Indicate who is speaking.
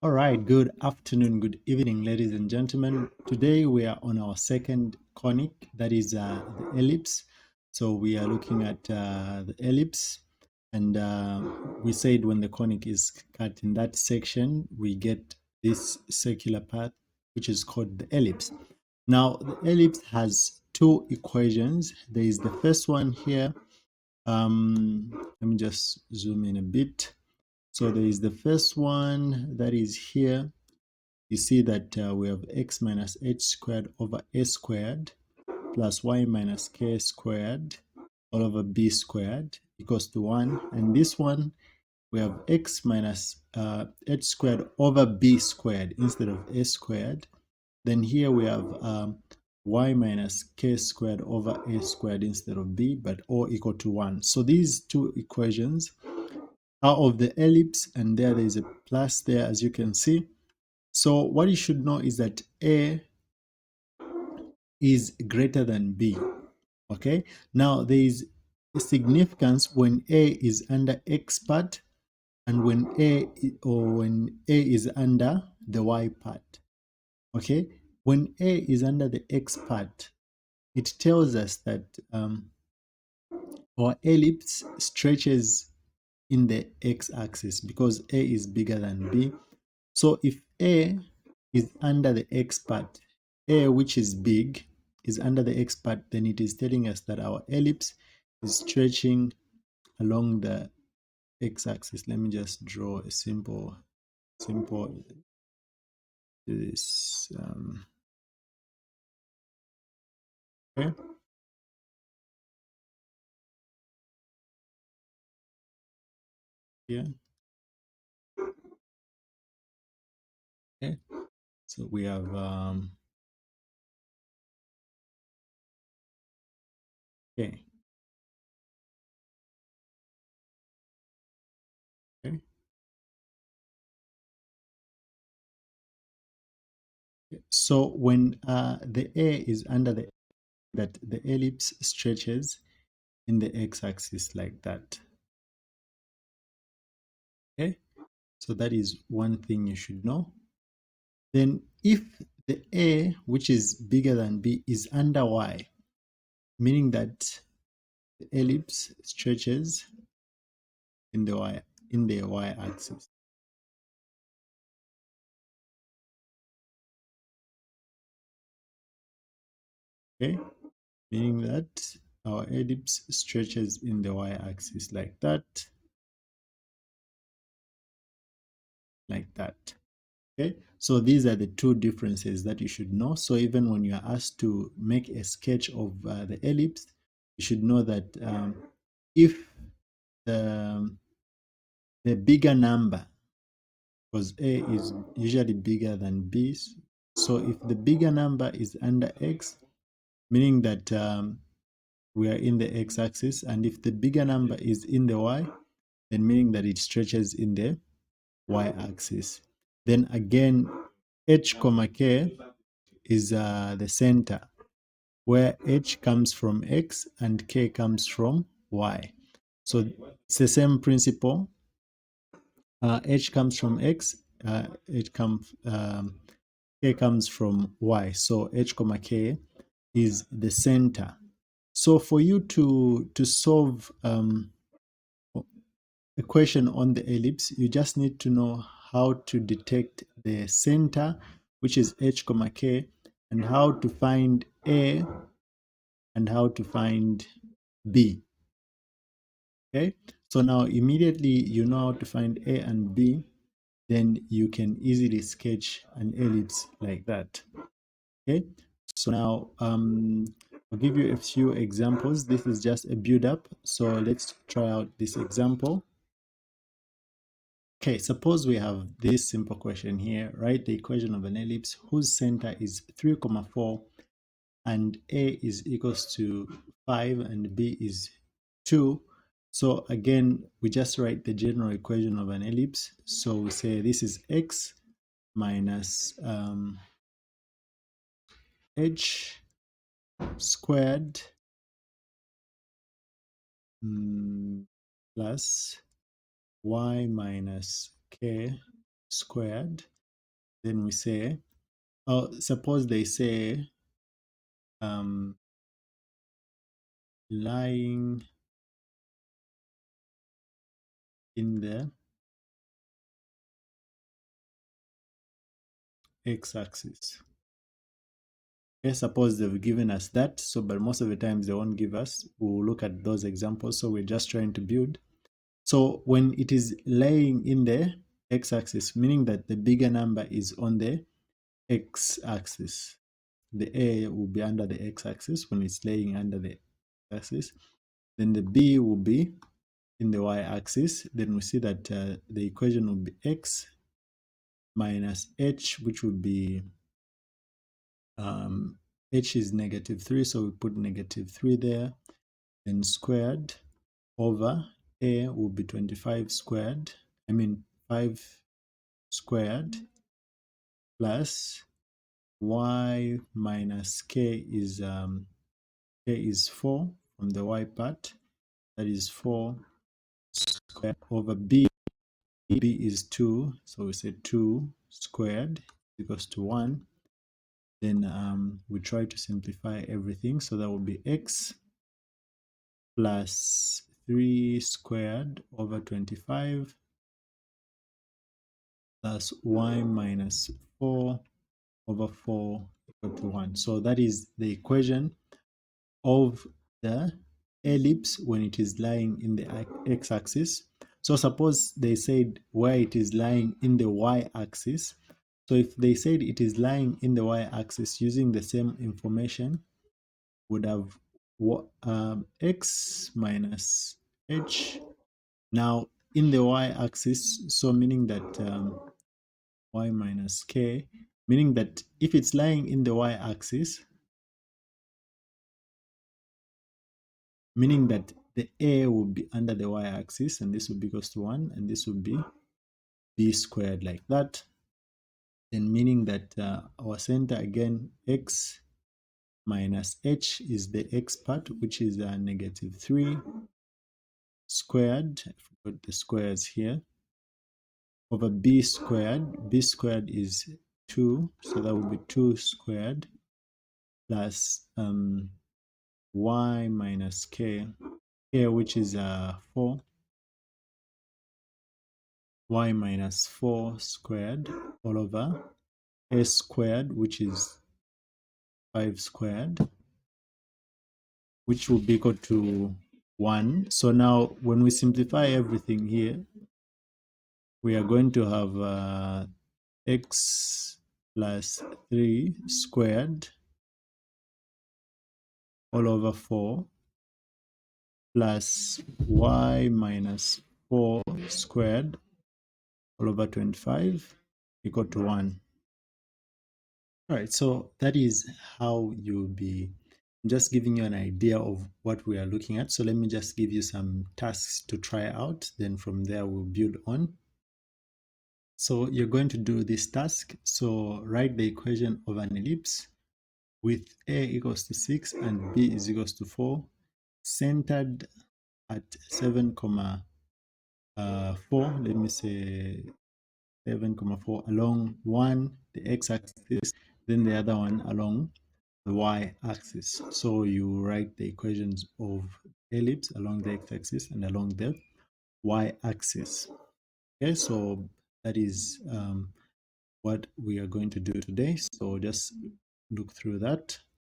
Speaker 1: All right, good afternoon, good evening, ladies and gentlemen. Today we are on our second conic, that is the ellipse. So we are looking at the ellipse, and we said when the conic is cut in that section, we get this circular path, which is called the ellipse. Now, the ellipse has two equations. There is the first one here. Let me just zoom in a bit. So there is the first one that is here. You see that we have x minus h squared over a squared plus y minus k squared all over b squared equals to 1. And this one, we have x minus h squared over b squared instead of a squared. Then here we have y minus k squared over a squared instead of b, but all equal to 1. So these two equations are of the ellipse, and there is a plus there, as you can see. So what you should know is that A is greater than B. Okay. Now there is a significance when A is under X part and when A is under the Y part. Okay. When A is under the X part, it tells us that our ellipse stretches in the x-axis because A is bigger than B. So if A is under the x part, A, which is big, is under the x part, then it is telling us that our ellipse is stretching along the x-axis. Let me just draw a simple this. Okay. Here. Okay. So we have okay. Okay. So when the A is under the ellipse stretches in the x-axis like that. Okay, so that is one thing you should know. Then if the A, which is bigger than B, is under Y, meaning that the ellipse stretches in the y-axis. Okay, meaning that our ellipse stretches in the y-axis like that, like that. Okay, so these are the two differences that you should know. So even when you are asked to make a sketch of the ellipse, you should know that if the bigger number, because A is usually bigger than B, so if the bigger number is under X, meaning that we are in the x-axis, and if the bigger number is in the y, then meaning that it stretches in the y-axis. Then again, h comma k is the center, where h comes from x and k comes from y. So it's the same principle. H comes from x, k comes from y. So h comma k is the center. So for you to solve a question on the ellipse, you just need to know how to detect the center, which is h comma k, and how to find A and how to find B. Okay, so now immediately you know how to find A and B, then you can easily sketch an ellipse like that. Okay, so now I'll give you a few examples. This is just a build up, so let's try out this example. Okay, suppose we have this simple question here. Write the equation of an ellipse whose center is 3, 4, and A is equals to 5 and B is 2. So again, we just write the general equation of an ellipse. So we say this is x minus h squared plus y minus k squared then we say, oh, suppose they say um, lying in the x-axis. Okay, suppose they've given us that, so but most of the times they won't give us. We'll look at those examples. So we're just trying to build. So when it is laying in the x-axis, meaning that the bigger number is on the x-axis, the A will be under the x-axis when it's laying under the axis. Then the B will be in the y-axis. Then we see that the equation will be x minus h, which would be h is -3, so we put -3 there, then squared over a will be 25 squared, 5 squared, plus y minus k is 4 from the y part, that is 4 squared over b is 2, so we say 2 squared equals to 1. Then we try to simplify everything, so that will be x plus 3 squared over 25 plus y minus 4 over 4 equal to 1. So that is the equation of the ellipse when it is lying in the x-axis. So suppose they said where it is lying in the y-axis. So if they said it is lying in the y-axis using the same information, would have x minus h. Now in the y-axis, so meaning that y minus k, meaning that if it's lying in the y-axis, meaning that the a will be under the y-axis, and this will be equals to 1, and this will be b squared like that. Then meaning that our center again, x minus h is the x part, which is -3 squared, I forgot the squares here, over b squared. B squared is 2, so that will be 2 squared plus y minus k here, which is 4, y minus 4 squared all over a squared, which is 5 squared, which will be equal to 1. So now when we simplify everything here, we are going to have x plus 3 squared all over 4 plus y minus 4 squared all over 25 equal to 1. All right, so that is how you'll be just giving you an idea of what we are looking at. So let me just give you some tasks to try out. Then from there, we'll build on. So you're going to do this task. So write the equation of an ellipse with a equals to 6 and b is equals to 4, centered at 7,4. Let me say 7,4 along one, the x-axis, then the other one along the y-axis. So you write the equations of ellipse along the x-axis and along the y-axis. Okay, so that is what we are going to do today. So just look through that.